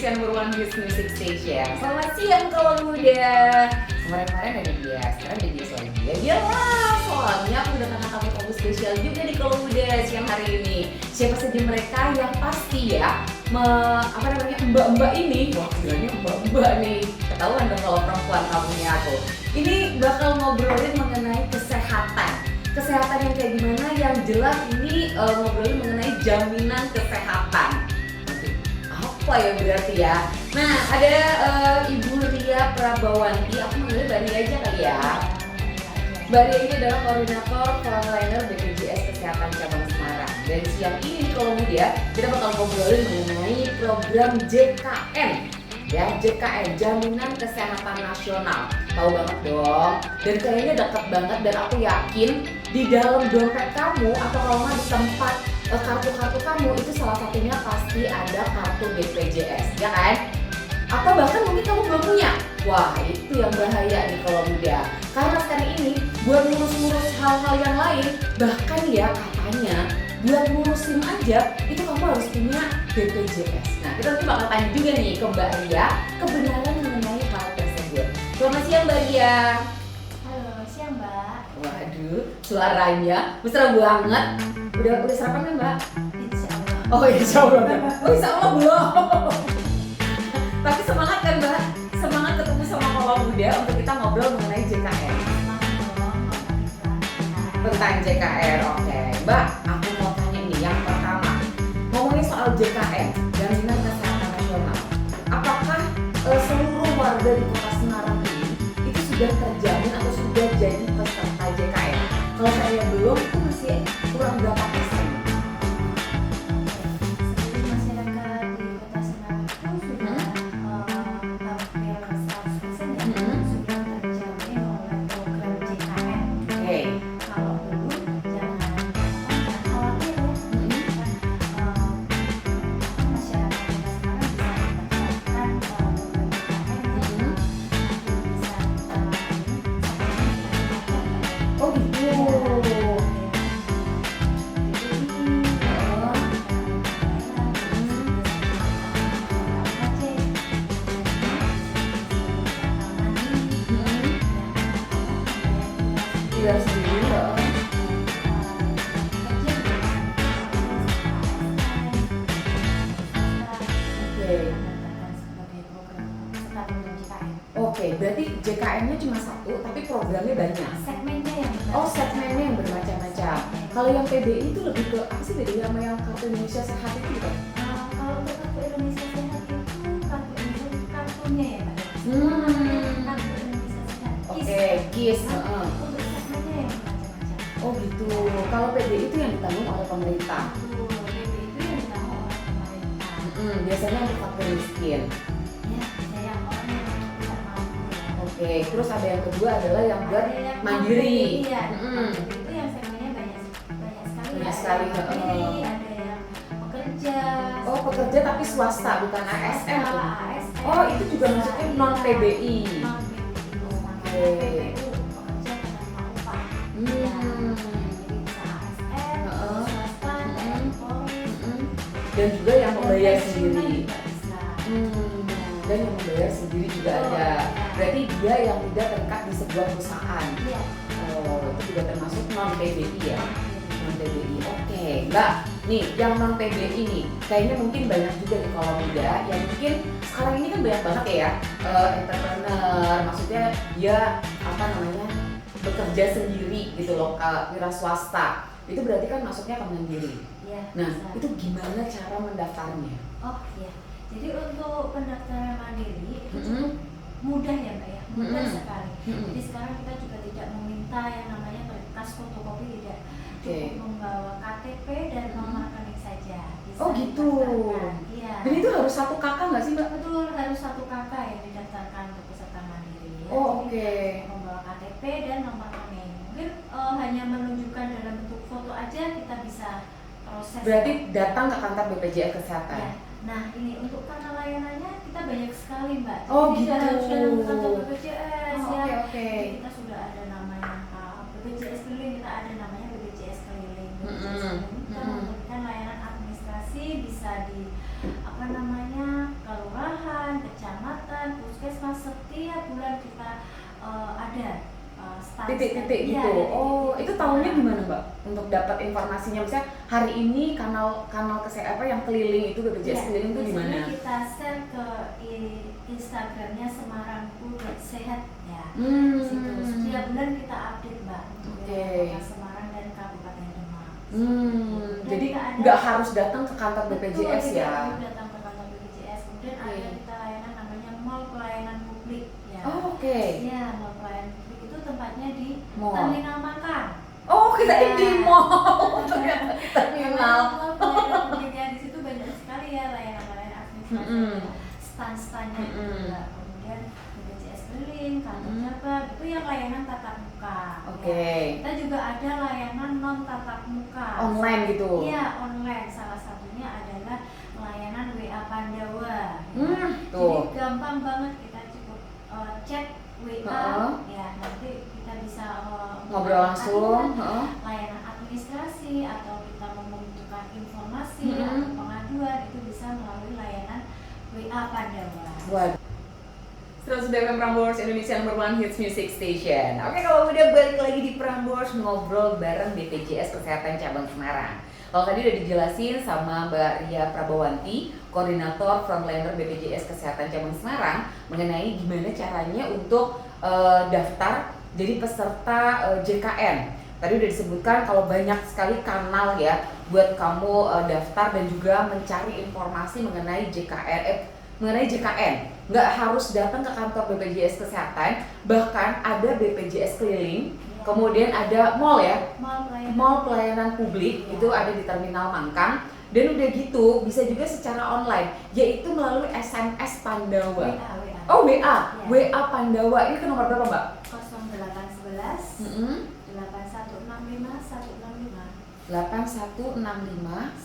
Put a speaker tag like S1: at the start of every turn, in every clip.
S1: Indonesia number one Youth Music Station. Selamat siang kawan muda. Kemarin-kemarin ada dia, sekarang ada dia lagi. Ya iyalah, soalnya aku kedatangan tamu-tamu spesial juga di kawan muda siang hari ini. Siapa saja mereka yang pasti ya, mbak-mbak ini, wah bilangnya mbak-mbak nih, ketahuan dong kalau perempuan kamunya aku. Ini bakal ngobrolin mengenai kesehatan yang kayak gimana, yang jelas ini ngobrolin mengenai jaminan kesehatan. Apa ya berarti ya? Nah, ada Ibu Ria Prabawanti, aku manggilnya Mbak Ria aja kali ya. Mbak Ria ini adalah koordinator frontliner BPJS Kesehatan Cabang Semarang. Dan siang ini kalau muda kita bakal ngobrolin mengenai program JKN. Ya, JKN, Jaminan Kesehatan Nasional. Tahu banget dong. Dan kayaknya dekat banget, dan aku yakin di dalam dompet kamu atau kalau nggak di tempat kartu-kartu kamu itu salah satunya pasti ada kartu BPJS, ya kan? Atau bahkan mungkin kamu belum punya. Wah, itu yang bahaya nih kalau muda. Karena sekarang ini buat ngurus-ngurus hal-hal yang lain, bahkan ya katanya buat ngurusin aja itu kamu harus punya BPJS. Nah, kita nanti bakal tanya juga nih ke Mbak Ria kebenaran mengenai hal tersebut. Selamat siang Mbak Ria.
S2: Halo, siang Mbak.
S1: Waduh, suaranya mesra banget. Udah sarapan kan Mbak?
S2: Insya Allah.
S1: Oh insya Allah. Oh insya Allah belum. Tapi semangat kan Mbak? Semangat ketemu sama kawan muda untuk kita ngobrol mengenai JKN. Tentang JKN, oke. Mbak, aku mau tanya nih yang pertama. Ngomongin soal JKN, Jaminan Kesehatan Nasional. Apakah seluruh warga di Kota Semarang ini itu sudah terjamin atau sudah jadi peserta JKN? Kalau saya belum, itu masih kurang berapa persen?
S2: Seluruh masyarakat di Kota Semarang itu sudah hampir 100% ya, sudah terjamin oleh program JKN.
S1: Oke.
S2: Kalau belum, jangan khawatir ya. Masyarakat Kota Semarang bisa mendapatkan program JKN yang bisa
S1: Oh gitu. Tidak sendiri loh. Oke, berarti JKN-nya cuma satu, tapi programnya banyak.
S2: Segmennya yang
S1: Oh, segmennya yang bermacam-macam. Kalau yang PBI itu lebih ke apa sih bedanya sama yang Kartu Indonesia Sehat itu bukan?
S2: kalau untuk kartu Indonesia Sehat itu kartunya ya Pak. Kartu Indonesia Sehat.
S1: Oke, KIS.
S2: Untuk segmennya yang macam-macam.
S1: Oh gitu. Kalau PBI itu yang ditanggung oleh pemerintah.
S2: PBI itu yang ditanggung oleh pemerintah.
S1: Biasanya untuk fakir miskin.
S2: Ya, saya orang yang tidak mampu.
S1: Oke, terus ada yang kedua adalah yang buat
S2: Ada yang
S1: mandiri.
S2: Iya, itu yang segmennya banyak sekali.
S1: Banyak sekali,
S2: Mandiri, ada yang pekerja.
S1: Oh, pekerja tapi swasta bukan ASN.
S2: ASN.
S1: Oh, itu juga maksudnya non PBI.
S2: Oke. PPU, pekerja penerima upah. Ya, jadi bisa ASN, swasta, dan Polri.
S1: Dan juga yang membayar sendiri.
S2: Juga bisa.
S1: Dan yang membayar sendiri juga ada. Berarti dia yang tidak terikat di sebuah perusahaan.
S2: Iya.
S1: Oh, itu juga termasuk non PBI ya. Non PBI. Oke, Mbak. Nih, yang non PBI nih, kayaknya mungkin banyak juga di kaum muda yang mungkin sekarang ini kan banyak banget ya entrepreneur, maksudnya dia bekerja sendiri gitu loh, wira swasta. Itu berarti kan masuknya ke mandiri.
S2: Iya.
S1: Nah,
S2: bisa.
S1: itu gimana cara mendaftarnya?
S2: Oh iya. Jadi untuk pendaftaran mandiri itu cukup mudah ya Mbak ya, mudah sekali. Jadi sekarang kita juga tidak meminta yang namanya kertas fotokopi, tidak. Cukup membawa KTP dan nomor rekening saja. Bisa
S1: Oh gitu.
S2: didaftarkan. Iya.
S1: Dan itu harus satu kakak nggak sih Mbak?
S2: Betul, harus satu kakak yang didaftarkan untuk peserta mandiri. Ya.
S1: Oh,
S2: Jadi,
S1: oke.
S2: membawa KTP dan nomor rekening. Mungkin hanya menunjukkan dalam bentuk foto aja kita bisa proses.
S1: Berarti datang ke kantor BPJS Kesehatan.
S2: Ya. Nah ini untuk kanal layanannya kita banyak sekali Mbak.
S1: Oh,
S2: Jadi
S1: gitu.
S2: tidak harus dalam kantor BPJS
S1: Oh,
S2: ya.
S1: oke.
S2: Jadi kita sudah ada namanya BPJS keliling, kita ada namanya BPJS keliling. BPJS keliling kita memberikan layanan administrasi, bisa di kelurahan,
S1: titik-titik
S2: Iya,
S1: gitu.
S2: ada
S1: Oh,
S2: titik-titik.
S1: itu tahunya gimana Mbak? Untuk dapat informasinya, misalnya hari ini kanal kesehatan apa yang keliling itu BPJS keliling itu di mana?
S2: Biasanya kita share ke Instagramnya Semarangku.sehat ya. Di situ setiap bulan kita update Mbak untuk wilayah Kota Semarang dan Kabupaten Demak.
S1: Jadi
S2: kita ada-
S1: nggak harus datang ke kantor
S2: Betul,
S1: BPJS
S2: tidak
S1: ya?
S2: perlu datang ke kantor BPJS. Kemudian ada kita layanan namanya Mall Pelayanan Publik ya.
S1: Oh, oke.
S2: Ya, Mall Pelayanan Publik itu tempatnya di
S1: Mall.
S2: Terminal Makan.
S1: Oh, kita
S2: Ya.
S1: di mall. Ternyata di terminal.
S2: Mall Pelayanan Publiknya di situ banyak sekali ya layanan-layanan administrasi, stand-standnya itu juga. Kemudian BPJS keliling, kantor cabang itu yang layanan tatap muka.
S1: Oke.
S2: Ya. Kita juga ada layanan non tatap muka.
S1: Online gitu.
S2: Iya, online. Salah satunya adalah layanan WA Pandawa.
S1: Tuh.
S2: Jadi gampang banget, kita cukup chat WA, ya nanti kita bisa
S1: Ngobrol langsung.
S2: layanan administrasi atau kita membutuhkan informasi atau pengaduan itu bisa melalui layanan WA Pandawa.
S1: Waduh. 100 FM Prambors Indonesia nomor 1 Hits Music Station. Oke, kalau udah balik lagi di Prambors ngobrol bareng BPJS Kesehatan Cabang Semarang. Kalau tadi udah dijelasin sama Mbak Ria Prabawanti, koordinator frontliner BPJS Kesehatan Cabang Semarang, mengenai gimana caranya untuk daftar jadi peserta JKN. Tadi udah disebutkan kalau banyak sekali kanal ya buat kamu daftar dan juga mencari informasi mengenai JKN. Nggak harus datang ke kantor BPJS Kesehatan, bahkan ada BPJS keliling, kemudian ada mall ya, mall pelayanan publik itu ada di Terminal Mangkang, dan udah gitu bisa juga secara online, yaitu melalui SMS Pandawa. Oh, WA Pandawa. Ini ke nomor berapa Mbak?
S2: 0811 8165 165
S1: 8165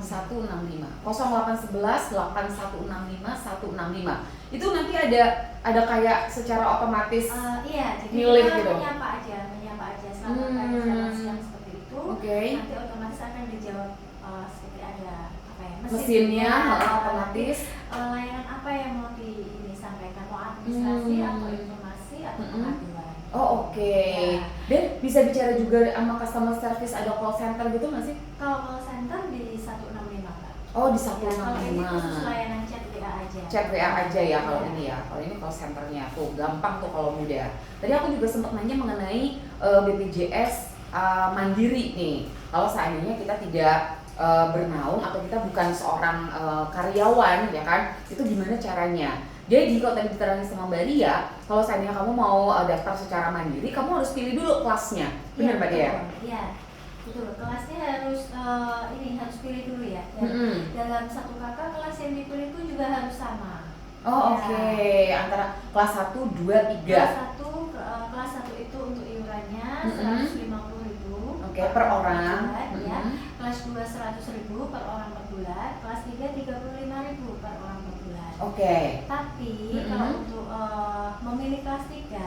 S1: 165 0811 8165 165. Itu nanti ada kayak secara otomatis
S2: iya, jadi
S1: milih
S2: kita
S1: gitu.
S2: menyapa aja selamat pagi, selamat siang seperti itu.
S1: Oke.
S2: Nanti otomatis akan dijawab seperti ada apa ya,
S1: Mesinnya otomatis.
S2: Layanan apa yang mau disampaikan, mau administrasi atau informasi atau pengaduan.
S1: Oh, oke.
S2: Ya.
S1: Dan bisa bicara juga sama customer service, ada call center gitu nggak sih?
S2: Kalau call center di 165 Kak.
S1: Oh, di
S2: Ya, kalau ini
S1: 165.
S2: khusus layanan chat WA aja.
S1: Chat WA aja ya kalau
S2: Iya.
S1: ini ya. Kalau ini call centernya tuh gampang tuh kalau mudah. Tadi aku juga sempat nanya mengenai BPJS Mandiri nih. Kalau seandainya kita tidak bernaung atau kita bukan seorang karyawan ya kan, itu gimana caranya? Jadi kalau tadi diterangin sama Mbak Ria, kalau seandainya kamu mau daftar secara mandiri, kamu harus pilih dulu kelasnya, benar Mbak Ria?
S2: Iya, betul. Kelasnya harus harus pilih dulu ya. Dan dalam satu kakak kelas yang dipilih itu juga harus sama.
S1: Oh,
S2: Ya.
S1: oke. Antara kelas 1, 2, 3.
S2: Kelas 1 itu untuk iurannya 150.000
S1: Oke, per orang.
S2: bulan, ya. Kelas 2 100.000 per orang per bulan, kelas 3 35.000 per orang per bulan.
S1: Oke.
S2: Tapi kalau untuk memilih kelas 3,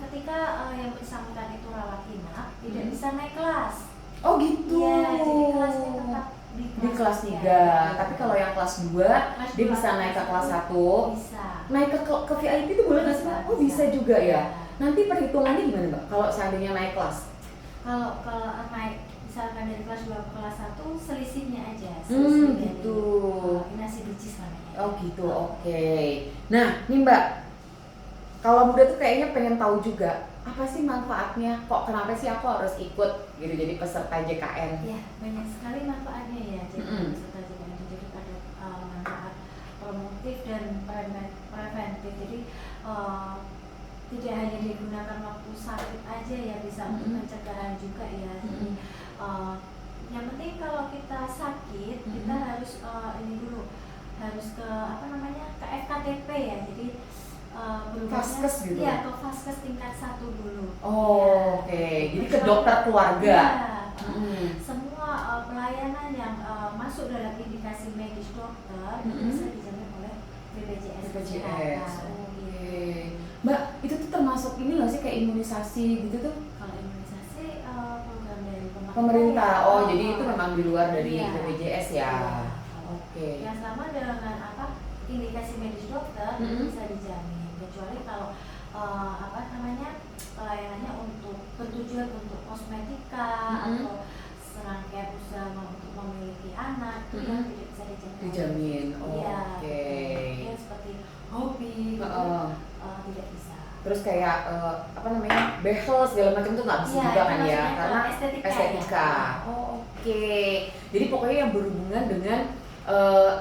S2: ketika yang bersangkutan itu rawat inap, tidak bisa naik kelas.
S1: Oh gitu.
S2: Iya, jadi kelasnya tetap
S1: di kelas 3. Tapi kalau yang kelas 2, dia bisa naik ke kelas 1.
S2: Bisa.
S1: Naik ke VIP itu boleh nggak sih Mbak? Oh bisa juga ya. Nanti perhitungannya gimana Mbak? Kalau seandainya naik kelas?
S2: Kalau naik misalkan dari kelas 2 ke kelas 1, selisihnya aja.
S1: Gitu.
S2: Nasi bicis namanya.
S1: Oh gitu, oke. Nah, nih Mbak, kalau muda tuh kayaknya pengen tahu juga apa sih manfaatnya? Kok kenapa sih aku harus ikut gitu jadi peserta JKN?
S2: Ya, banyak sekali manfaatnya ya. Jadi peserta JKN itu jadi ada manfaat promotif dan preventif. Jadi tidak hanya digunakan waktu sakit aja ya, bisa untuk pencegahan juga ya. Jadi yang penting kalau kita sakit kita harus ini dulu, harus ke ke FKTP ya. Jadi
S1: Vaskes gitu?
S2: Iya, ke Vaskes tingkat 1 dulu.
S1: Oh, oke. Jadi ke dokter keluarga.
S2: Iya. Semua pelayanan yang masuk dalam indikasi medis dokter itu bisa dijamin oleh BPJS.
S1: Oke. Mbak, itu tuh termasuk ini nggak sih kayak imunisasi gitu tuh?
S2: Kalau imunisasi program dari
S1: pemerintah.
S2: Ya.
S1: Oh, jadi itu memang di luar dari
S2: Iya.
S1: BPJS ya.
S2: Iya.
S1: Oke.
S2: Yang sama dengan indikasi medis dokter itu bisa dijamin, kecuali kalau apa namanya, pelayanannya untuk bertujuan untuk kosmetika atau serangkaian usaha untuk memiliki anak itu yang tidak bisa
S1: dijamin.
S2: Iya,
S1: Oke.
S2: ya seperti hobi gitu, tidak bisa.
S1: Terus kayak apa namanya, behel segala macam tuh nggak bisa juga kan ya, karena estetika. Oke. Jadi pokoknya yang berhubungan dengan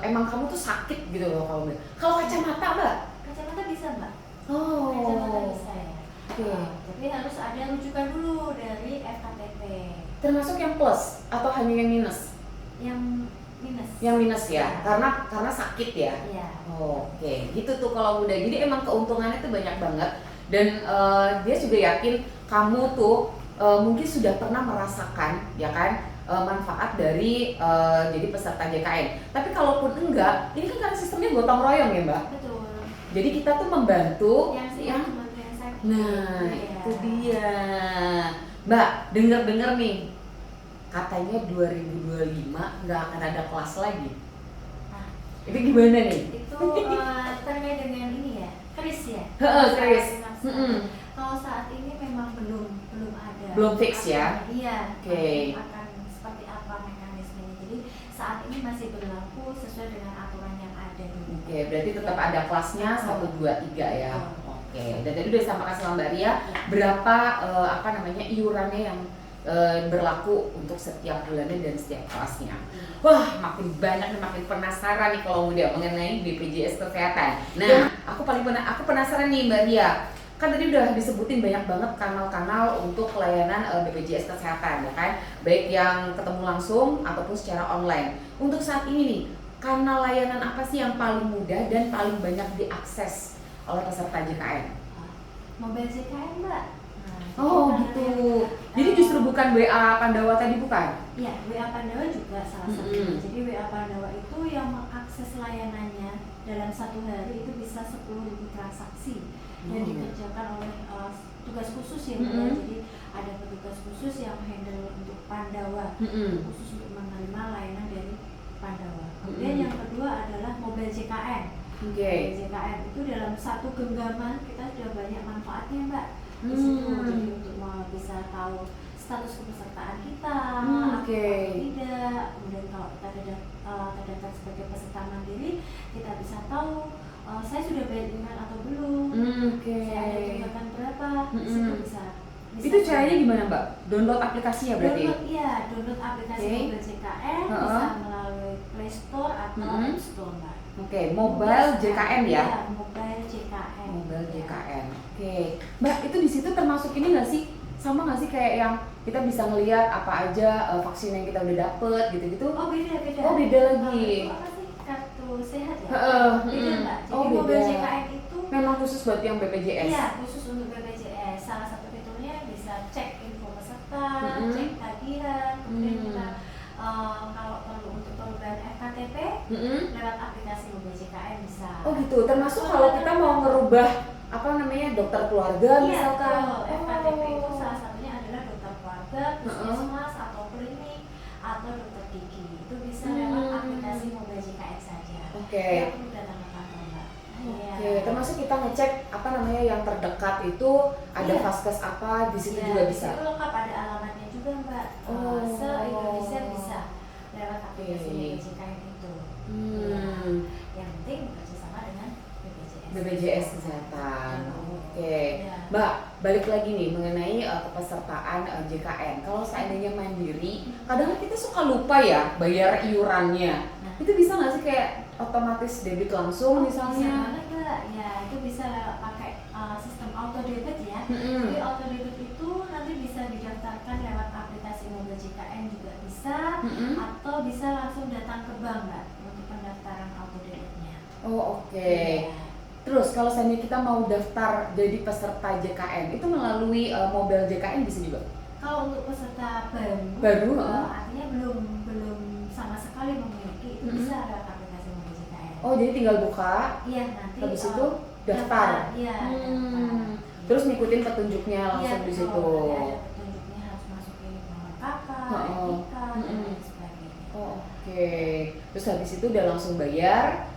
S1: emang kamu tuh sakit gitu loh kalau bilang. Kalau kacamata Mbak?
S2: Kacamata bisa Mbak.
S1: Oh.
S2: Kacamata bisa ya.
S1: Oke.
S2: Tapi harus ada rujukan dulu dari FKTP.
S1: Termasuk yang plus atau hanya yang minus?
S2: Yang minus.
S1: Yang minus ya, karena sakit ya.
S2: Iya.
S1: Oke, gitu tuh kalau udah. Jadi emang keuntungannya tuh banyak banget dan dia juga yakin kamu tuh mungkin sudah pernah merasakan ya kan manfaat dari jadi peserta JKN. Tapi kalaupun enggak, ini kan karena sistemnya gotong royong ya Mbak.
S2: Betul.
S1: Jadi kita tuh membantu
S2: yang sakit.
S1: Nah,
S2: iya.
S1: itu dia. Mbak, dengar nih katanya 2025 nggak akan ada kelas lagi.
S2: Nah,
S1: Itu gimana nih?
S2: itu terkait dengan ini ya, kris ya.
S1: Kris.
S2: Kalau saat ini memang belum ada.
S1: Belum fix ya?
S2: Iya.
S1: Oke.
S2: Akan seperti apa mekanismenya. Jadi saat ini masih berlaku sesuai dengan aturan yang ada dulu.
S1: Oke, berarti tetap ada kelasnya 1, 2, 3 ya. Oke. Dan tadi udah disampaikan sama Mbak Ria berapa apa namanya iurannya yang berlaku untuk setiap bulannya dan setiap kelasnya. Wah, makin banyak dan makin penasaran nih kalau udah mengenai BPJS Kesehatan. Nah, aku penasaran nih Mbak Ria. Kan tadi udah disebutin banyak banget kanal-kanal untuk pelayanan BPJS Kesehatan ya kan, baik yang ketemu langsung ataupun secara online. Untuk saat ini nih, kanal layanan apa sih yang paling mudah dan paling banyak diakses oleh peserta JKN?
S2: Mobil JKN Mbak.
S1: Oh gitu. Jadi justru bukan WA Pandawa tadi bukan?
S2: Iya, WA Pandawa juga salah satunya. Jadi WA Pandawa itu yang mengakses layanannya dalam satu hari itu bisa 10.000 transaksi yang dikerjakan oleh tugas khusus ya. Jadi ada petugas khusus yang handle untuk Pandawa, khusus untuk menerima layanan dari Pandawa. Kemudian yang kedua adalah mobil JKN. Mobil JKN itu dalam satu genggaman kita sudah banyak manfaatnya Mbak. Di situ jadi untuk bisa tahu status kepesertaan kita atau tidak. Kemudian kalau kita terdaftar sebagai peserta mandiri, kita bisa tahu saya sudah bayar iuran atau belum, saya ada tunggakan berapa. Di situ bisa.
S1: Itu caranya gimana Mbak? Download aplikasinya berarti?
S2: Download aplikasi Mobil JKN bisa melalui Play Store atau App Store Mbak.
S1: Mobile JKN ya?
S2: Iya, Mobile JKN.
S1: Mobile JKN. Mbak, itu di situ termasuk ini nggak sih? Sama nggak sih kayak yang kita bisa ngelihat apa aja vaksin yang kita udah dapet gitu-gitu?
S2: Oh beda.
S1: Oh beda lagi.
S2: Itu apa sih? Kartu sehat ya?
S1: Beda
S2: Mbak. Jadi Mobil JKN itu
S1: memang khusus buat yang BPJS?
S2: Iya, khusus untuk BPJS. Salah satu fiturnya bisa cek info peserta, cek tagihan, kemudian kita kalau perlu untuk perubahan FKTP lewat aplikasi Mobil JKN bisa.
S1: Oh gitu, termasuk kalau kita mau ngerubah apa namanya dokter keluarga misalkan.
S2: FKTP itu salah satunya adalah dokter keluarga, puskesmas atau klinik atau dokter gigi. Itu bisa lewat aplikasi Mobil JKN saja. Tidak perlu datang ke kantor Mbak.
S1: Termasuk kita ngecek apa namanya yang terdekat itu ada vaskes apa di situ juga bisa.
S2: Itu lengkap, ada alamatnya juga Mbak. Se-Indonesia bisa lewat aplikasi Mobil JKN itu. Yang penting bekerjasama dengan
S1: BPJS Kesehatan. Mbak, balik lagi nih mengenai kepesertaan JKN. Kalau seandainya mandiri, kadang kita suka lupa ya bayar iurannya. Itu bisa nggak sih kayak otomatis debit langsung misalnya?
S2: Bisa banget Mbak. Ya itu bisa pakai sistem auto debit ya. Jadi auto debit itu nanti bisa didaftarkan lewat aplikasi Mobil JKN juga bisa, atau bisa langsung datang ke bank Mbak untuk pendaftaran auto debitnya.
S1: Terus kalau seandainya kita mau daftar jadi peserta JKN, itu melalui Mobil JKN bisa juga?
S2: Kalau untuk peserta baru, artinya belum sama sekali memiliki, itu bisa lewat aplikasi Mobil JKN.
S1: Oh jadi tinggal buka,
S2: nanti
S1: habis itu daftar. Terus ngikutin petunjuknya langsung di situ.
S2: Ada petunjuknya, harus masukin nomor kakak, NIK, dan lain sebagainya.
S1: Terus habis itu udah langsung bayar.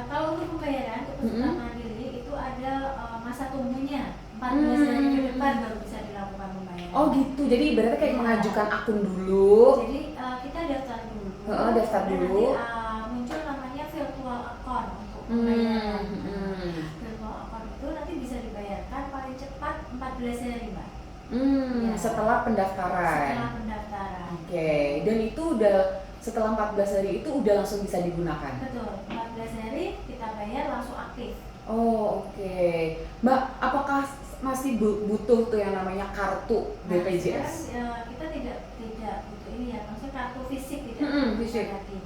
S2: Kalau untuk pembayaran untuk peserta mandiri itu ada masa tunggunya 14 hari ke depan baru bisa dilakukan pembayaran.
S1: Oh gitu, jadi ibaratnya kayak mengajukan akun dulu.
S2: Jadi kita daftar dulu.
S1: Daftar dulu.
S2: Nanti muncul namanya virtual account untuk pembayaran. Virtual account itu nanti bisa dibayarkan paling cepat 14 hari, Mbak. Ya.
S1: Setelah pendaftaran.
S2: Setelah pendaftaran.
S1: Oke, dan itu udah setelah 14 hari itu udah langsung bisa digunakan.
S2: Betul, 14 hari kita bayar langsung aktif.
S1: Oh oke. Mbak, apakah masih butuh tuh yang namanya kartu BPJS?
S2: Sekarang, kita tidak butuh ini ya, maksudnya kartu fisik tidak
S1: fisik
S2: lagi.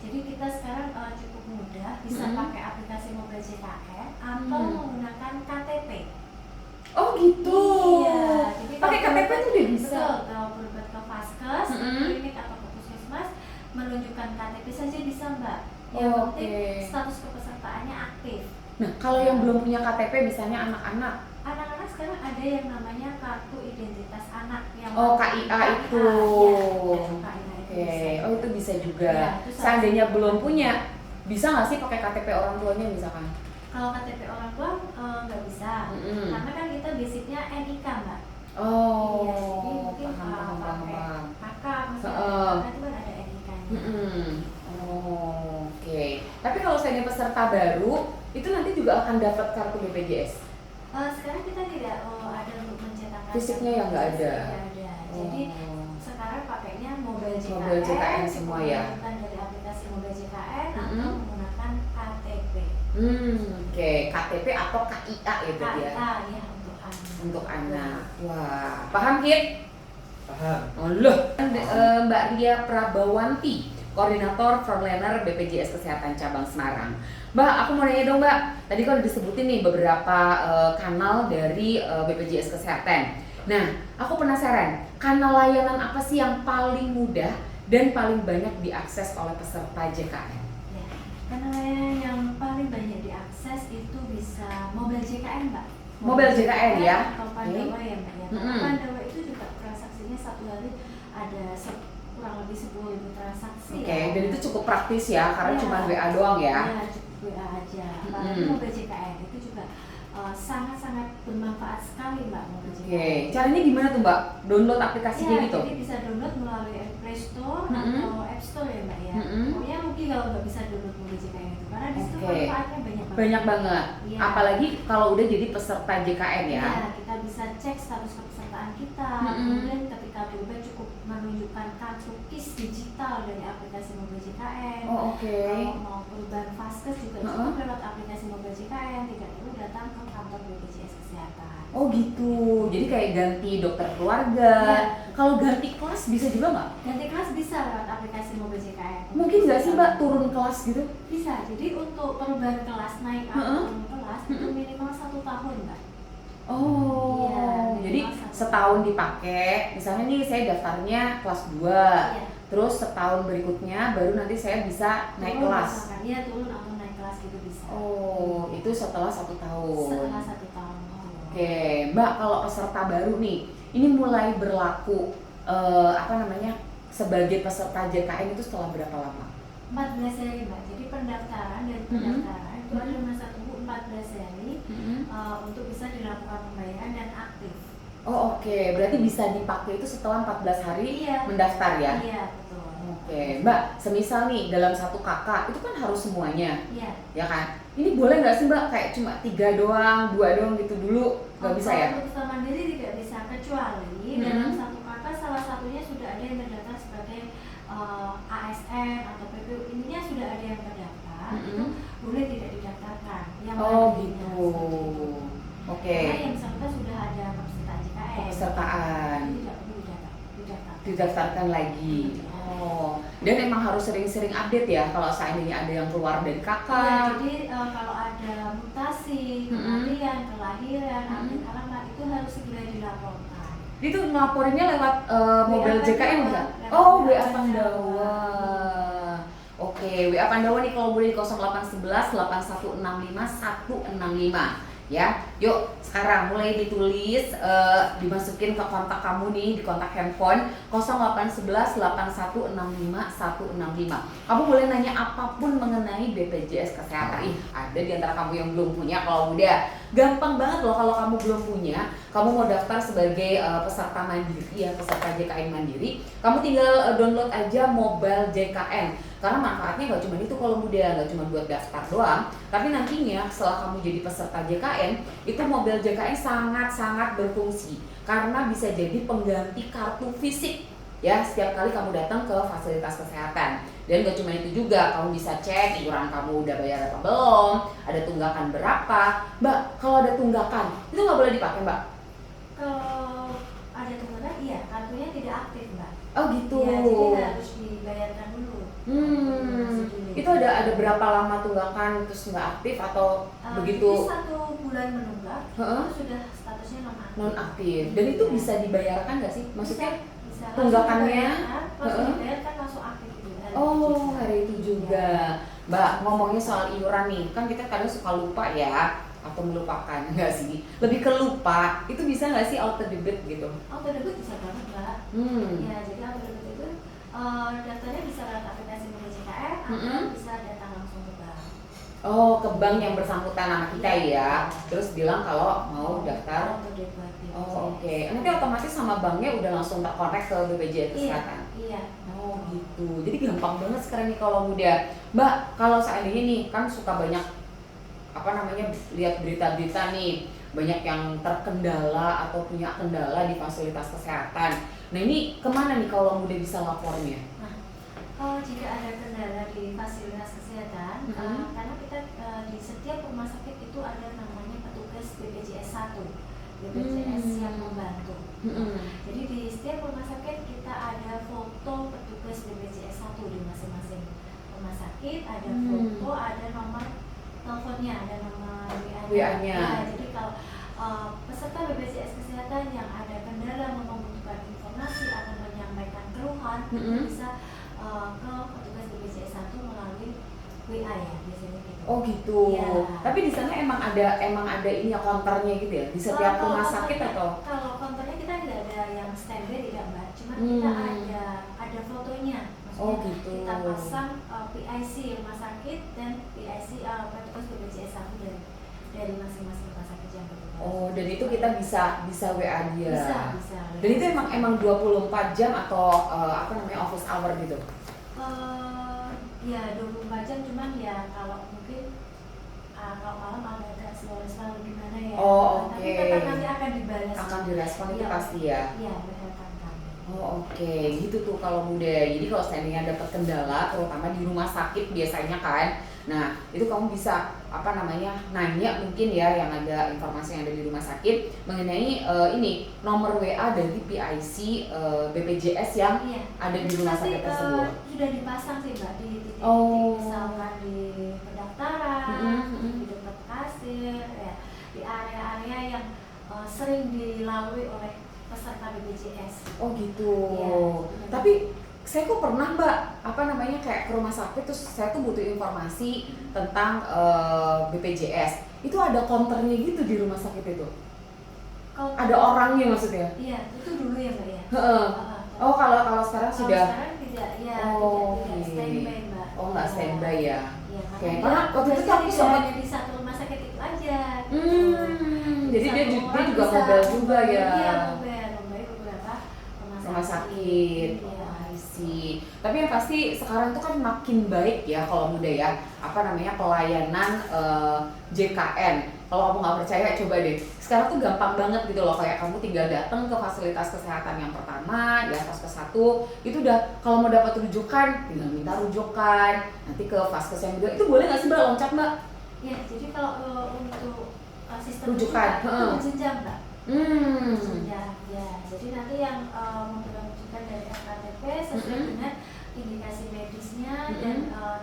S2: Jadi kita sekarang cukup mudah bisa pakai aplikasi Mobile JKN atau menggunakan KTP.
S1: Oh gitu.
S2: Iya, jadi
S1: pakai KTP tuh udah bisa.
S2: Betul, kalau berobat ke Vaskes, klinik atau ke puskesmas menunjukkan KTP saja bisa, Mbak. Yang penting status kepesertaannya aktif.
S1: Nah, kalau yang belum punya KTP misalnya anak-anak
S2: sekarang ada yang namanya kartu identitas anak yang
S1: KIA itu.
S2: Oke.
S1: Oh itu bisa juga.
S2: Ya, itu
S1: seandainya belum punya, bisa nggak sih pakai KTP orang tuanya misalkan?
S2: Kalau KTP orang tua nggak bisa, karena kan kita basicnya NIK, Mbak.
S1: Oh.
S2: Iya, jadi mungkin
S1: paham.
S2: kakak maksudnya itu kan ada NIK-nya.
S1: Oke. Tapi kalau saya peserta baru, itu nanti juga akan dapat kartu BPJS.
S2: Sekarang kita tidak ada untuk mencetak
S1: fisiknya yang nggak ada.
S2: Jadi sekarang pakainya Mobile JKN,
S1: Mobile JKN semua ya.
S2: Bukan dari aplikasi Mobile JKN atau menggunakan KTP.
S1: Oke, KTP atau KIA ya berarti ya.
S2: KIA ya untuk anak.
S1: Untuk anak. Wah, paham Kit?
S3: Paham.
S1: Oh loh. Mbak Ria Prabawanti, Koordinator Frontliner BPJS Kesehatan Cabang Semarang. Mbak, aku mau nanya dong Mbak, tadi kalau disebutin nih beberapa kanal dari BPJS Kesehatan. Nah, aku penasaran, kanal layanan apa sih yang paling mudah dan paling banyak diakses oleh peserta JKN?
S2: Ya, kanal layanan yang paling banyak diakses itu bisa Mobile JKN, Mbak.
S1: Mobile JKN ya?
S2: Atau Pandawa ya, Mbak ya. Pandawa itu juga transaksinya satu hari ada kurang lebih 10.000 transaksi.
S1: Oke, dan itu cukup praktis ya, karena cuma WA doang ya?
S2: Iya, cukup WA aja. Apalagi Mobile JKN itu juga sangat-sangat bermanfaat sekali, Mbak, Mobile JKN.
S1: Oke, caranya gimana tuh Mbak? Download aplikasinya
S2: Ya,
S1: gitu?
S2: jadi bisa download melalui Play Store atau App Store ya, Mbak ya. Pokoknya mungkin kalau nggak bisa download Mobile JKN itu, karena di situ manfaatnya banyak banget.
S1: Banyak banget.
S2: Ya.
S1: Apalagi kalau udah jadi peserta JKN ya.
S2: Ya, kita bisa cek status kepesertaan kita. Kemudian ketika berobat cukup menunjukkan kartu KIS digital dari aplikasi Mobile JKN. Kalau mau perubahan Vaskes juga cukup lewat aplikasi Mobile JKN, tidak perlu datang ke kantor BPJS Kesehatan.
S1: Oh gitu, jadi kayak ganti dokter keluarga.
S2: Ya.
S1: Kalau ganti kelas bisa juga nggak?
S2: Ganti kelas bisa lewat aplikasi Mobile JKN.
S1: Mungkin nggak sih Mbak turun kelas gitu?
S2: Bisa, jadi untuk perubahan kelas naik atau turun kelas itu minimal 1 tahun, Mbak.
S1: Oh,
S2: Iya,
S1: jadi setahun dipakai. Misalnya nih saya daftarnya kelas 2.
S2: Iya.
S1: Terus setahun berikutnya baru nanti saya bisa naik kelas.
S2: Iya, turun atau naik kelas gitu bisa.
S1: Oh, itu setelah 1 tahun.
S2: Setelah 1 tahun.
S1: Oke, Mbak, kalau peserta baru nih, ini mulai berlaku sebagai peserta JKN itu setelah berapa lama?
S2: 14 hari, Mbak. Jadi pendaftaran dan pendaftaran itu ada masa tunggu 14 hari untuk bisa dilakukan pembayaran dan aktif.
S1: Oh oke, berarti bisa dipakai itu setelah 14 hari mendaftar ya?
S2: Iya, betul.
S1: Oke, Mbak, semisal nih dalam satu kakak itu kan harus semuanya,
S2: Iya.
S1: ya kan? Ini boleh nggak sih Mbak kayak cuma 3 doang, 2 doang gitu dulu? Nggak bisa ya?
S2: Untuk peserta mandiri tidak bisa, kecuali dalam satu kakak salah satunya sudah ada yang terdaftar sebagai ASN atau PPU, intinya sudah ada yang terdaftar, itu boleh tidak didaftarkan. Yang
S1: gitu. Oke.
S2: Karena yang bersangkutan sudah ada pesertaan JKN.
S1: Pesertaan.
S2: Tidak perlu
S1: didaftarkan lagi. Oh, dan emang harus sering-sering update ya kalau seandainya ada yang keluar dari kakak.
S2: Ya, jadi kalau ada mutasi, kematian, kelahiran, update alamat itu harus segera dilaporkan.
S1: Itu ngelaporinnya lewat Mobile JKN bisa? WA Pandawa. Oke, WA Pandawa nih kalau boleh di 0811 8165 165 ya. Yuk sekarang mulai ditulis, dimasukin ke kontak kamu nih, di kontak handphone 0811 8165 165. Kamu boleh nanya apapun mengenai BPJS Kesehatan. Ada di antara kamu yang belum punya, kalau udah gampang banget loh kalau kamu belum punya. Kamu mau daftar sebagai peserta mandiri ya, peserta JKN mandiri. Kamu tinggal download aja mobile JKN. Karena manfaatnya gak cuma itu kalau muda, gak cuma buat daftar doang, tapi nantinya setelah kamu jadi peserta JKN, itu mobil JKN sangat-sangat berfungsi karena bisa jadi pengganti kartu fisik ya setiap kali kamu datang ke fasilitas kesehatan. Dan gak cuma itu juga, kamu bisa cek iuran kamu udah bayar apa belum, ada tunggakan berapa. Mbak, kalau ada tunggakan, itu gak boleh dipakai Mbak?
S2: Kalau ada tunggakan, iya, kartunya tidak aktif Mbak.
S1: Oh gitu.
S2: Ya, jadi harus dibayarkan dulu.
S1: Itu ada berapa lama tunggakan terus nggak aktif atau begitu?
S2: Jadi 1 bulan menunggak, itu sudah statusnya non aktif.
S1: Dan itu bisa dibayarkan nggak sih? Maksudnya
S2: bisa
S1: tunggakannya?
S2: Langsung dibayarkan, langsung aktif gitu.
S1: Hari itu juga. Mbak, ngomongnya soal iuran nih, kan kita kadang suka lupa ya, atau melupakan, enggak sih? Lebih ke lupa, itu bisa nggak sih auto debit gitu?
S2: Auto debit bisa banget Mbak. Ya, jadi auto debit itu daftarnya bisa lewat aplikasi Muda JKN atau bisa datang langsung ke bank.
S1: Oh, ke bank yang bersangkutan sama kita ya. Terus bilang kalau mau daftar.
S2: Auto debit.
S1: Oke. Nanti otomatis sama banknya udah langsung terkonek ke BPJS Kesehatan.
S2: Iya.
S1: Oh gitu. Jadi gampang banget sekarang nih kalau muda. Mbak, kalau seandainya nih kan suka banyak lihat berita-berita nih, banyak yang terkendala atau punya kendala di fasilitas kesehatan. Nah ini kemana nih kalau muda bisa lapornya?
S2: Kalau jika ada kendala di fasilitas kesehatan, karena kita di setiap rumah sakit itu ada namanya petugas BPJS 1, BPJS yang membantu. Jadi di setiap rumah sakit kita ada foto petugas BPJS 1 di masing-masing rumah sakit, ada foto, ada nomor teleponnya, ada nomor WA-nya. Ya, jadi kalau peserta BPJS Kesehatan yang ada kendala membutuhkan informasi atau menyampaikan keluhan, bisa ke petugas BPJS 1 melalui WA ya biasanya gitu.
S1: Oh gitu. Ya. Tapi di sana emang ada ini ya counternya gitu ya di setiap rumah sakit atau?
S2: Kalau counternya kita tidak ada yang standby tidak Mbak, cuma kita ada fotonya. Maksudnya
S1: gitu.
S2: Kita pasang PIC rumah sakit dan PIC petugas BPJS 1 dari masing-masing rumah sakit yang berbeda.
S1: Oh, dan itu kita bisa WA dia.
S2: Bisa.
S1: Dan itu emang 24 jam atau office hour gitu?
S2: Ya 24 jam, cuman ya kalau mungkin kalau malam agak selalu gimana ya.
S1: Oh, oke.
S2: Tapi tetap nanti akan dibalas.
S1: Akan direspon itu pasti ya.
S2: Iya, rekan kami.
S1: Oh oke. Gitu tuh kalau muda. Jadi kalau seandainya dapat kendala, terutama di rumah sakit biasanya kan. Nah, itu kamu bisa nanya mungkin ya yang ada informasi yang ada di rumah sakit mengenai ini nomor WA dari PIC BPJS yang ada di rumah sakit tersebut.
S2: Sudah dipasang sih Mbak di titik misalkan di pendaftaran, di dekat kasir, ya, di area-area yang sering dilalui oleh peserta BPJS.
S1: Oh gitu.
S2: Ya,
S1: tapi saya kok pernah Mbak kayak ke rumah sakit terus saya tuh butuh informasi tentang BPJS. Itu ada counternya gitu di rumah sakit itu? Ada orangnya maksudnya?
S2: Iya, itu dulu ya Mbak ya.
S1: Oh kalau sekarang sudah?
S2: Sekarang tidak, ya tidak standby Mbak.
S1: Oh nggak standby ya?
S2: Iya,
S1: karena waktu itu aku sempat
S2: di satu rumah sakit itu aja.
S1: Jadi dia juga mobile juga ya?
S2: Iya, mobile beberapa rumah sakit.
S1: Tapi yang pasti sekarang itu kan makin baik ya kalau muda ya, pelayanan JKN. Kalau kamu nggak percaya coba deh. Sekarang tuh gampang banget gitu loh, kayak kamu tinggal datang ke fasilitas kesehatan yang pertama, di atas ke 1, itu udah kalau mau dapat rujukan tinggal minta rujukan, nanti ke vaskes yang kedua. Itu boleh nggak sih Mbak loncat Mbak?
S2: Ya, jadi kalau untuk sistem
S1: rujukan
S2: itu berjenjang Mbak.
S1: Berjenjang.
S2: Ya, jadi nanti yang memberikan rujukan dari FKTP sesuai dengan indikasi medisnya dan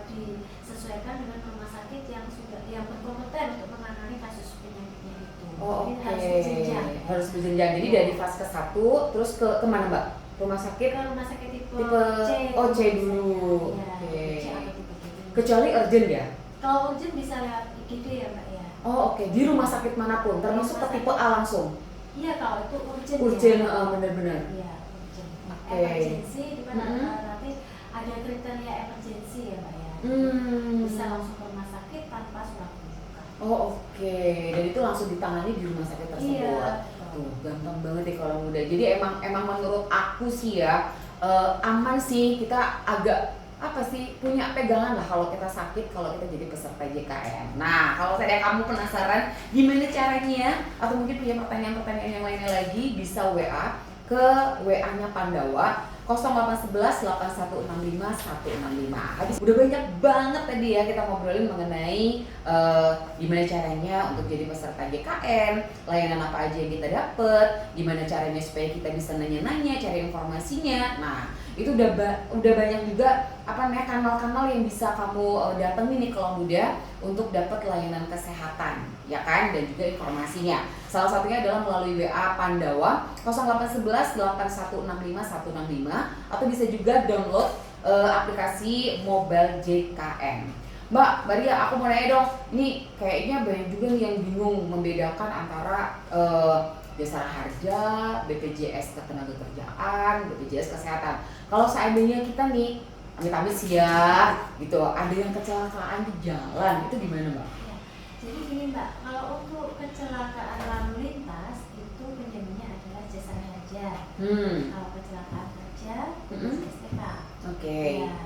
S2: disesuaikan dengan rumah sakit yang berkompeten untuk menangani kasus penyakitnya itu.
S1: Oh,
S2: jadi harus berjenjang.
S1: Harus berjenjang. Jadi dari vaskes 1 terus ke kemana Mbak? Rumah sakit?
S2: Ke rumah sakit tipe C.
S1: C dulu.
S2: Ya, C atau tipe D.
S1: Kecuali urgent ya?
S2: Kalau urgent bisa lewat IGD ya Mbak ya.
S1: Oh oke, di rumah sakit manapun, termasuk ke tipe A langsung?
S2: Iya, kalau itu urgent.
S1: Urgent,
S2: Ya.
S1: benar-benar.
S2: Iya, urgent.
S1: Oke.
S2: Emergency di mana nanti ada kriteria emergency ya Mbak ya. Bisa langsung ke rumah sakit tanpa surat rujukan.
S1: Oh oke, dan itu langsung ditangani di rumah sakit tersebut.
S2: Iya.
S1: Tuh, gampang banget ya kalau muda. Jadi emang menurut aku sih ya, aman sih, kita agak apa sih, punya pegangan lah kalau kita sakit, kalau kita jadi peserta JKN. Nah, kalau saya kamu penasaran gimana caranya, atau mungkin punya pertanyaan-pertanyaan yang lainnya lagi, bisa WA ke WA-nya Pandawa 0811 8165 165. Habis udah banyak banget tadi ya kita ngobrolin mengenai gimana caranya untuk jadi peserta JKN, layanan apa aja yang kita dapet, gimana caranya supaya kita bisa nanya-nanya, cari informasinya. Nah, itu udah banyak juga apa namanya kanal-kanal yang bisa kamu datengin nih kalau muda untuk dapat layanan kesehatan, ya kan, dan juga informasinya. Salah satunya adalah melalui WA Pandawa 0811 8165 165 atau bisa juga download aplikasi mobile JKN. Mbak Ria, aku mau nanya dong, ini kayaknya banyak juga nih yang bingung membedakan antara Jasara Harja, BPJS Ketenagakerjaan, BPJS Kesehatan. Kalau seandainya kita nih, amit-amit sih ya, gitu, ada yang kecelakaan di jalan, itu gimana Mbak?
S2: Ya. Jadi gini Mbak, kalau untuk kecelakaan lalu lintas itu penjaminnya adalah Jasara Harja. Kalau kecelakaan kerja, STK.
S1: Oke.
S2: Ya,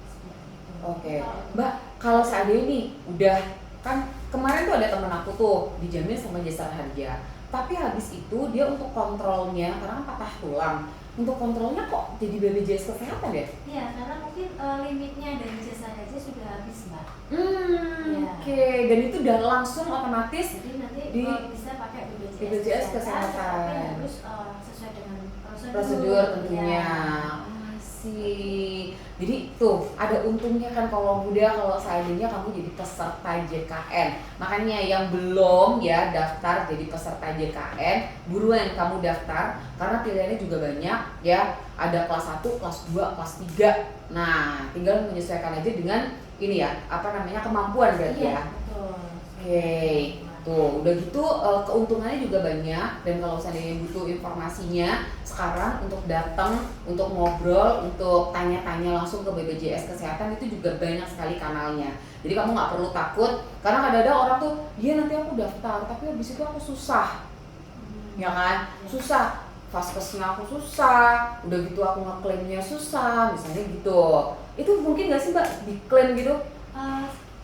S2: seperti itu.
S1: Oke. Mbak, kalau seandainya nih, udah kan kemarin tuh ada temen aku tuh dijamin sama Jasara Harja. Tapi habis itu dia untuk kontrolnya, karena kan patah tulang, untuk kontrolnya kok jadi BPJS Kesehatan ya?
S2: Iya, karena mungkin limitnya dari Jasara Harja sudah habis Mbak.
S1: Oke. Dan itu udah langsung otomatis
S2: jadi nanti bisa pakai
S1: BPJS Kesehatan.
S2: tapi harus sesuai dengan
S1: prosedur tentunya.
S2: Ya.
S1: Sih. Jadi tuh ada untungnya kan kalau muda, kalau seandainya kamu jadi peserta JKN. Makanya yang belum ya daftar jadi peserta JKN, buruan kamu daftar karena pilihannya juga banyak ya. Ada kelas 1, kelas 2, kelas 3. Nah, tinggal menyesuaikan aja dengan ini ya, apa namanya, kemampuan berarti ya.
S2: Betul.
S1: Oke. Tuh, udah gitu keuntungannya juga banyak, dan kalau seandainya butuh informasinya sekarang untuk datang, untuk ngobrol, untuk tanya-tanya langsung ke BPJS Kesehatan itu juga banyak sekali kanalnya. Jadi kamu nggak perlu takut, karena kadang-kadang orang tuh, iya nanti aku daftar, tapi habis itu aku susah, ya kan? Susah, vaskesnya aku susah, udah gitu aku ngeklaimnya susah, misalnya gitu. Itu mungkin nggak sih Mbak diklaim gitu?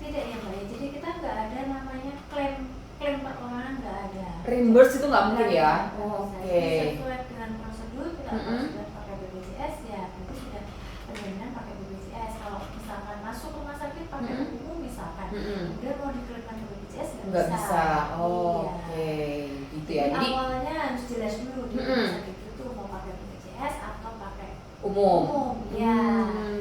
S2: Tidak ya Mbak, jadi kita nggak ada namanya klaim perorangan, nggak ada.
S1: Reimburse itu nggak mungkin ya?
S2: Oke. Sesuai dengan prosedur, kita sudah pakai BPJS ya, nanti sudah penjaminan pakai BPJS. Kalau misalkan masuk rumah sakit pakai umum misalkan, kemudian mau diklaimkan ke BPJS
S1: nggak bisa.
S2: Iya.
S1: Oke, gitu ya.
S2: Jadi
S1: Jadi
S2: awalnya harus jelas dulu di rumah sakit itu mau pakai BPJS atau pakai
S1: umum.
S2: Ya.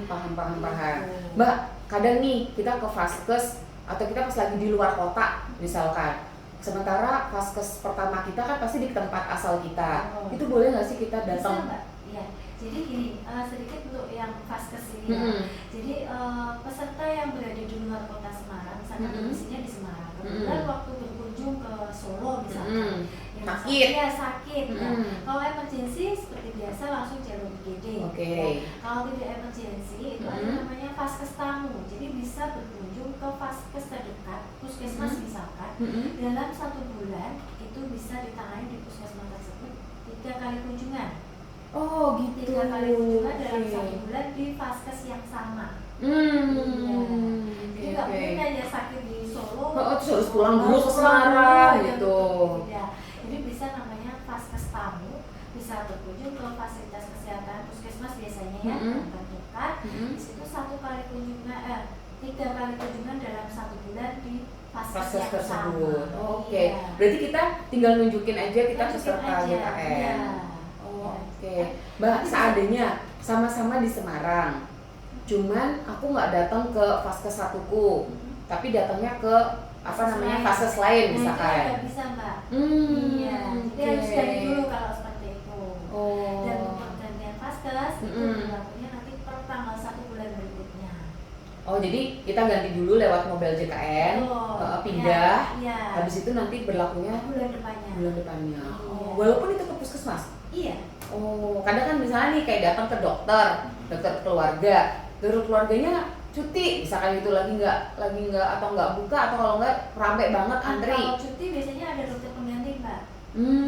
S1: Paham.
S2: Gitu.
S1: Mbak, kadang nih kita ke vaskes atau kita pas lagi di luar kota misalkan, sementara vaskes pertama kita kan pasti di tempat asal kita. Itu boleh nggak sih kita datang?
S2: Bisa Mbak. Ya. Jadi gini, sedikit untuk yang vaskes ini ya. Jadi peserta yang berada di luar kota Semarang, misalnya domisilinya di Semarang, kemudian waktu berkunjung ke Solo misalkan, sakit. Ya. Kalau emergensi seperti biasa langsung jalur IGD.
S1: Oke.
S2: Kalau tidak emergensi itu ada namanya vaskes tamu. Jadi bisa berkunjung ke vaskes terdekat, puskesmas misalkan, dalam 1 bulan itu bisa ditangani di puskesmas tersebut 3 kali kunjungan.
S1: Oh gitu.
S2: 3 kali kunjungan dalam 1 bulan di vaskes yang sama. Jadi nggak mungkin aja sakit di Solo,
S1: terus harus pulang dulu ke Semarang gitu.
S2: Tidak. Jadi bisa namanya vaskes tamu, bisa berkunjung ke fasilitas kesehatan puskesmas biasanya ya, yang terdekat. Di situ 1 kali kunjungan, 3 kali kunjungan dalam 1 bulan di vaskes yang
S1: tersebut.
S2: sama.
S1: Oke. Berarti kita tinggal nunjukin aja kita peserta JKN.
S2: Iya.
S1: Oke. Mbak, seandainya sama-sama di Semarang, cuman aku nggak datang ke vaskes satuku, tapi datangnya ke vaskes lain misalkan.
S2: Itu nggak bisa Mbak. Iya. Jadi harus dari dulu kalau seperti itu. Dan untuk pergantian vaskes itu berlakunya nanti per tanggal 1 bulan berikutnya.
S1: Oh, jadi kita ganti dulu lewat Mobile JKN, pindah,
S2: Iya.
S1: habis itu nanti berlakunya
S2: bulan depannya.
S1: bulan depannya.
S2: Iya.
S1: Oh, walaupun itu ke puskesmas.
S2: Iya.
S1: Oh, kadang kan misalnya nih kayak datang ke dokter keluarga, dokter keluarganya cuti, misalkan itu lagi nggak atau nggak buka atau kalau nggak ramai banget antri.
S2: Kalau cuti biasanya ada dokter pengganti, Mbak.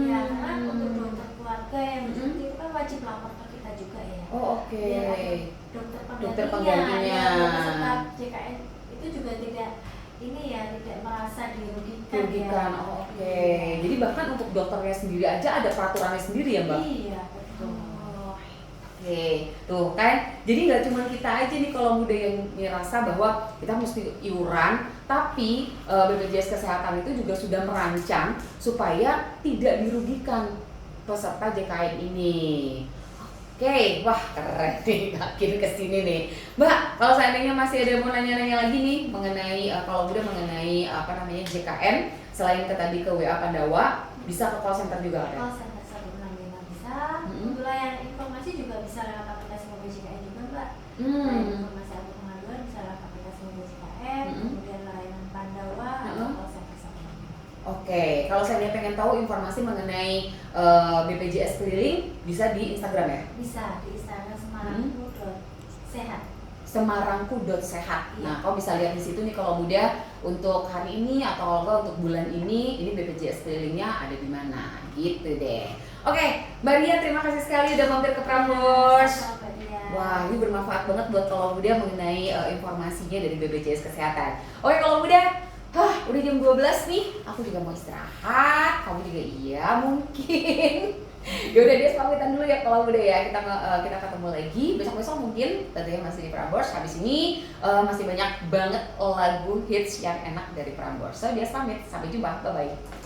S2: Ya, karena untuk dokter keluarga yang cuti itu kan wajib lapor ke kita juga ya.
S1: Oh, oke.
S2: Biar ada dokter
S1: penggantinya.
S2: Ya, peserta JKN itu juga tidak merasa dirugikan. Ya.
S1: Oh, oke. Jadi bahkan untuk dokternya sendiri aja ada peraturannya sendiri ya, Mbak?
S2: Iya, betul.
S1: Oke, tuh kan. Jadi nggak cuma kita aja nih kalau muda yang merasa bahwa kita mesti iuran, tapi BPJS Kesehatan itu juga sudah merancang supaya tidak dirugikan peserta JKN ini. Oke, wah keren nih, makin kesini nih, Mbak. Kalau seandainya masih ada yang mau nanya-nanya lagi nih mengenai kalau udah mengenai JKN, selain ke tadi ke WA Pandawa, bisa ke call center juga ada.
S2: Call center 165 bisa. Untuk layanan informasi juga bisa lewat aplikasi Mobile JKN juga, Mbak. Layanan informasi atau pengaduan bisa lewat aplikasi Mobile JKN, kemudian layanan Pandawa atau call center 165.
S1: Oke, kalau saya pengen tahu informasi mengenai BPJS keliling bisa di Instagram ya?
S2: Bisa di Instagram semarangku.sehat.
S1: Semarangku.sehat. Nah, kau bisa lihat di situ nih kalau muda untuk hari ini atau kalau untuk bulan ini BPJS kelilingnya ada di mana, gitu deh. Oke, Mbak Ria, terima kasih sekali udah mampir ke Prambors. Wah, ini bermanfaat banget buat kalau muda mengenai informasinya dari BPJS Kesehatan. Oke, kalau muda, udah jam 12 nih, aku juga mau istirahat, kamu juga iya mungkin. Yaudah dia pamitan dulu ya kalau udah ya, kita ketemu lagi besok-besok mungkin tentunya masih di Prambors. Habis ini masih banyak banget lagu hits yang enak dari Prambors. So dia pamit, sampai jumpa, bye-bye.